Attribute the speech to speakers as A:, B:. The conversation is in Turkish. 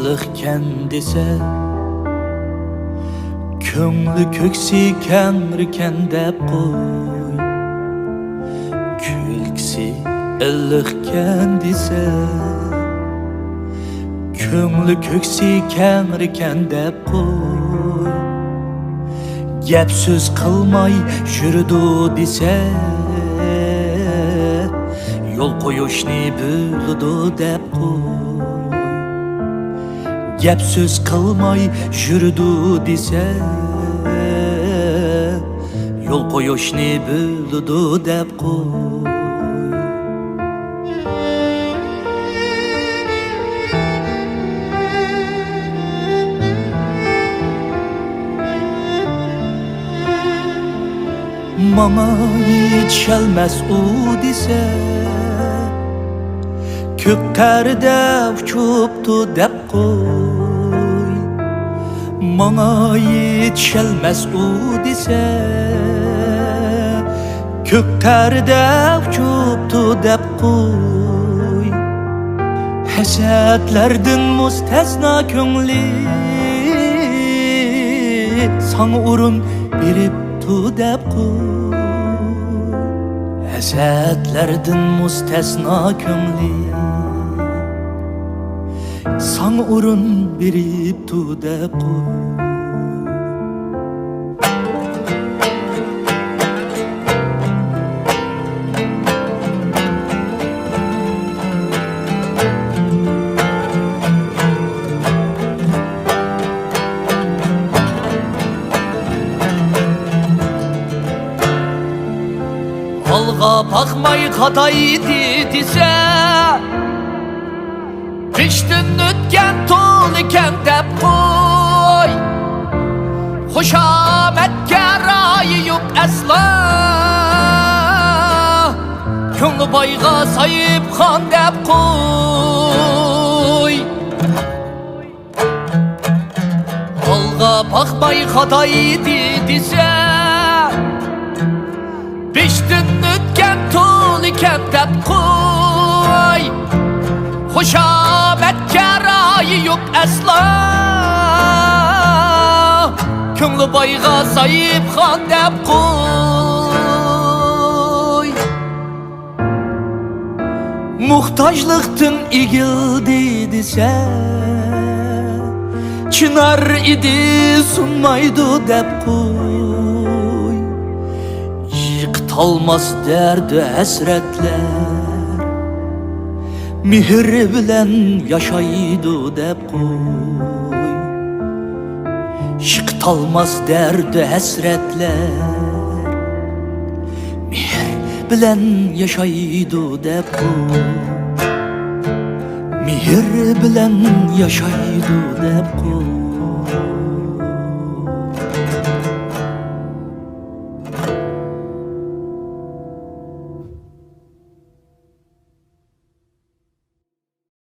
A: iliqken dese, ko'ngli ko'ksi kengriken deb qo'y. Kulgisi iliqken dese, ko'ngli ko'ksi kengriken deb qo'y. Gap so'z qilmay yurdi dese, yo'l qo'yishni bildi deb qo'y. Gap so'z qilmay yurdi dese, yo'l qo'yishni bildi deb qo'y. Mama yetişelmez o dese, köklerde uçuptu dep koy. Mama yetişelmez o dese, köklerde uçuptu dep koy. Hasetlerden müstesna köngli, sana urun biriptu dep koy. Hasetlerden müstesna köngli, sana urun biriptu dep koy. Alğa bakmay qadaydı dese, Kıştın ötken tol iken dep qoy. Hoşametke rayı yok asla, Köngli bayga sayıp xan dep qoy. Alğa bakmay qadaydı dese, Kıştın ötken tol iken dep qoy. Hoşametke rayı yok asla, Köngli bayga sayıp xan dep qoy. Muhtajlıktın igildi dese, Çınar idi sunmaydı dep qoy. Yıqtalmaz derdi hasretler, Mihir bilen yaşaydı dep qoy. Yıqtalmaz derdi hasretler, Mihir bilen yaşaydı dep qoy. Mihir bilen yaşaydı dep qoy.